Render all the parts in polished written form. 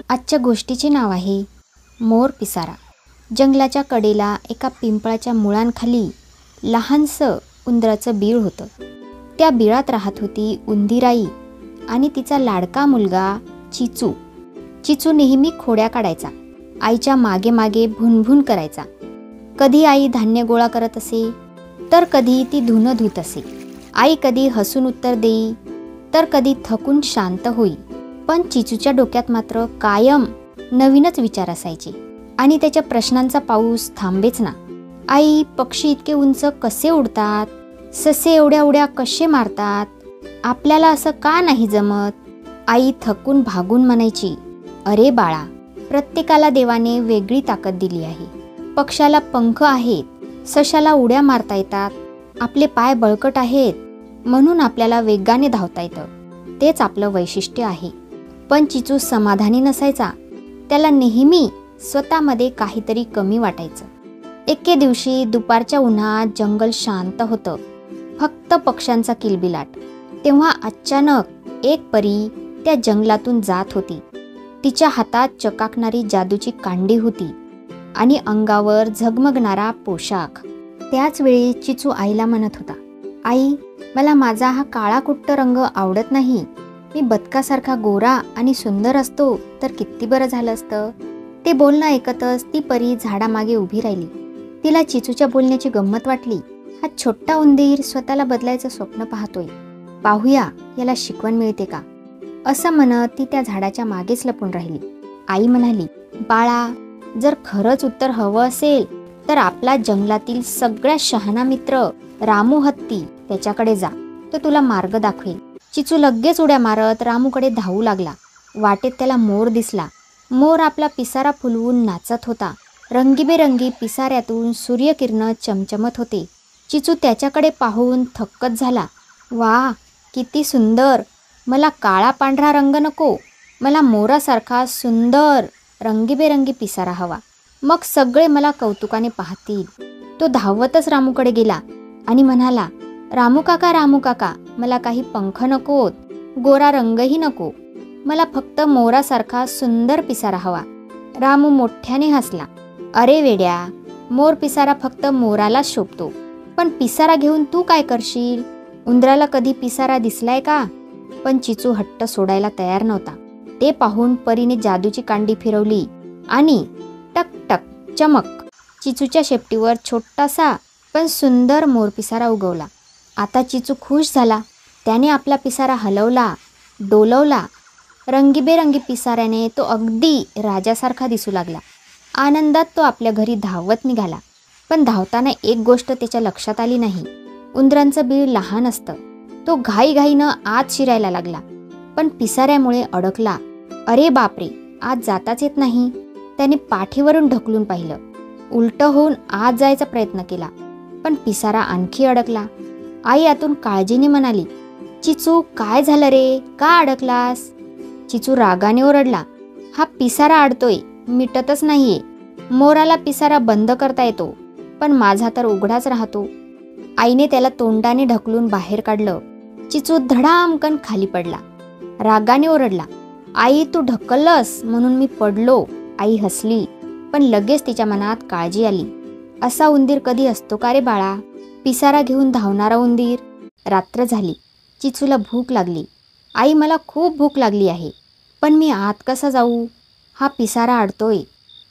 आजच्या गोष्टीचे नाव आहे मोर पिसारा. जंगलाच्या कडेला एका पिंपळाच्या मुळांखाली लहानसं उंदराचं बीळ होतं. त्या बिळात राहत होती उंदीराई आणि तिचा लाडका मुलगा चिचू. चिचू नेहमी खोड्या काढायचा, आईच्या मागे मागे भुनभुन करायचा. कधी आई धान्य गोळा करत असे, तर कधी ती धुणं धुत असे. आई कधी हसून उत्तर देई, तर कधी थकून शांत होई. पण चिचूच्या डोक्यात मात्र कायम नवीनच विचार असायचे आणि त्याच्या प्रश्नांचा पाऊस थांबेच ना. आई, पक्षी इतके उंच कसे उडतात? ससे एवढ्या उड्या कसे मारतात? आपल्याला असं का नाही जमत? आई थकून भागून म्हणायची, अरे बाळा, प्रत्येकाला देवाने वेगळी ताकद दिली आहे. पक्षाला पंख आहेत, सशाला उड्या मारता येतात. आपले पाय बळकट आहेत, म्हणून आपल्याला वेगाने धावता येतं. तेच आपलं वैशिष्ट्य आहे. पण चिचू समाधानी नसायचा. त्याला नेहमी स्वतःमध्ये काहीतरी कमी वाटायचं. एके दिवशी दुपारच्या उन्हात जंगल शांत होतं, फक्त पक्ष्यांचा किलबिलाट. तेव्हा अचानक एक परी त्या जंगलातून जात होती. तिच्या हातात चकाकणारी जादूची कांडी होती आणि अंगावर झगमगणारा पोशाख. त्याच वेळी चिचू आईला म्हणत होता, आई, मला माझा हा काळा कुट्ट रंग आवडत नाही. मी बदकासारखा गोरा आणि सुंदर असतो तर किती बरं झालं असतं. ते बोलणं ऐकतच ती परी झाडामागे उभी राहिली. तिला चिचूच्या बोलण्याची गंमत वाटली. हा छोटा उंदीर स्वतःला बदलायचं स्वप्न पाहतोय. पाहूया याला शिकवण मिळते का. असं म्हणत ती त्या झाडाच्या मागेच लपून राहिली. आई म्हणाली, बाळा, जर खरंच उत्तर हवं असेल तर आपला जंगलातील सगळ्यात शहाणा मित्र रामू हत्ती, त्याच्याकडे जा, तो तुला मार्ग दाखवेल. चिचू लगेच उड्या मारत रामूकडे धावू लागला. वाटेत त्याला मोर दिसला. मोर आपला पिसारा फुलवून नाचत होता. रंगीबेरंगी पिसाऱ्यातून सूर्यकिरण चमचमत होते. चिचू त्याच्याकडे पाहून थक्कच झाला. वा, किती सुंदर! मला काळा पांढरा रंग नको, मला मोरासारखा सुंदर रंगीबेरंगी पिसारा हवा. मग सगळे मला कौतुकाने पाहतील. तो धावतच रामूकडे गेला आणि म्हणाला, रामू काका, रामू काका, मला काही पंख नकोत, गोरा रंगही नको, मला फक्त मोरासारखा सुंदर पिसारा हवा. रामू मोठ्याने हसला. अरे वेड्या, मोर पिसारा फक्त मोरालाच शोभतो, पण पिसारा घेऊन तू काय करशील? उंदराला कधी पिसारा दिसलाय का? पण चिचू हट्ट सोडायला तयार नव्हता. ते पाहून परीने जादूची कांडी फिरवली आणि टक टक चमक, चिचूच्या शेपटीवर छोटासा पण सुंदर मोर पिसारा उगवला. आता चिचू खुश झाला. त्याने आपला पिसारा हलवला, डोलवला. रंगीबेरंगी पिसाऱ्याने तो अगदी राजासारखा दिसू लागला. आनंदात तो आपल्या घरी धावत निघाला. पण धावताना एक गोष्ट त्याच्या लक्षात आली नाही. उंदरांचं बीळ लहान असतं. तो घाईघाईनं आत शिरायला लागला, पण पिसाऱ्यामुळे अडकला. अरे बापरे, आज जाताच येत नाही. त्याने पाठीवरून ढकलून पाहिलं. उलटं होऊन आत जायचा प्रयत्न केला, पण पिसारा आणखी अडकला. आई आतून काळजीने म्हणाली, चिचू, काय झालं रे, का अडकलास? चिचू रागाने ओरडला, हा पिसारा अडतोय, मिटतच नाहीये. मोराला पिसारा बंद करता येतो, पण माझा तर उघडाच राहतो. आईने त्याला तोंडाने ढकलून बाहेर काढलं. चिचू धडामकन खाली पडला. रागाने ओरडला, आई, तू ढकललंस म्हणून मी पडलो. आई हसली, पण लगेच तिच्या मनात काळजी आली. असा उंदीर कधी असतो का रे बाळा? पिसारा घेऊन धावणारा उंदीर. रात्र झाली. चिचूला भूक लागली. आई, मला खूप भूक लागली आहे, पण मी आत कसा जाऊ? हा पिसारा अडतोय.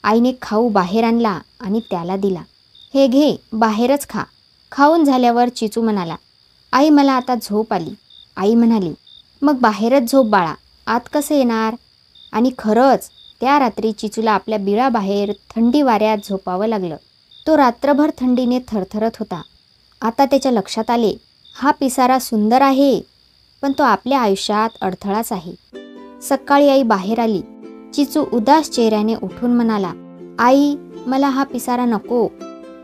आईने खाऊ बाहेर आणला आणि त्याला दिला. हे घे, बाहेरच खा. खाऊन झाल्यावर चिचू म्हणाला, आई, मला आता झोप आली. आई म्हणाली, मग बाहेरच झोप बाळा, आत कसं येणार? आणि खरंच त्या रात्री चिचूला आपल्या बिळाबाहेर थंडी वाऱ्यात झोपावं लागलं. तो रात्रभर थंडीने थरथरत होता. आता त्याच्या लक्षात आले, हा पिसारा सुंदर आहे, पण तो आपल्या आयुष्यात अडथळाच आहे. सकाळी आई बाहेर आली. चिचू उदास चेहऱ्याने उठून म्हणाला, आई, मला हा पिसारा नको,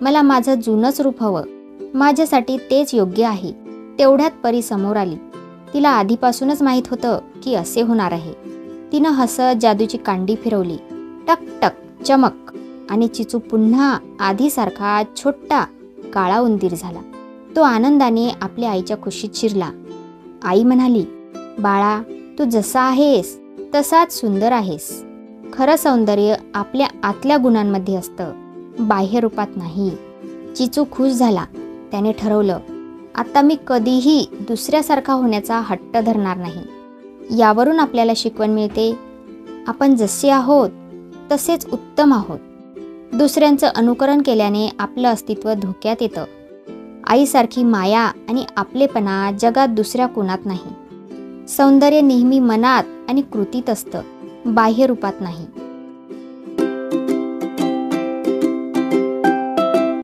मला माझं जुनंच रूप हवं. माझ्यासाठी तेच योग्य आहे. तेवढ्यात परी समोर आली. तिला आधीपासूनच माहीत होतं की असे होणार आहे. तिनं हसत जादूची कांडी फिरवली. टक टक चमक, आणि चिचू पुन्हा आधीसारखा छोटा काळा उंदीर झाला. तो आनंदाने आपल्या आईच्या कुशीत शिरला. आई म्हणाली, बाळा, तू जसा आहेस तसाच सुंदर आहेस. खरं सौंदर्य आपल्या आतल्या गुणांमध्ये असतं, बाह्य रूपात नाही. चिचू खुश झाला. त्याने ठरवलं, आता मी कधीही दुसऱ्यासारखा होण्याचा हट्ट धरणार नाही. यावरून आपल्याला शिकवण मिळते, आपण जसे आहोत तसेच उत्तम आहोत. दुसऱ्यांचं अनुकरण केल्याने आपलं अस्तित्व धोक्यात येतं. आईसारखी माया आणि आपलेपणा जगात दुसऱ्या कोणात नाही. सौंदर्य नेहमी मनात आणि कृतीत असतं, बाह्य रूपात नाही.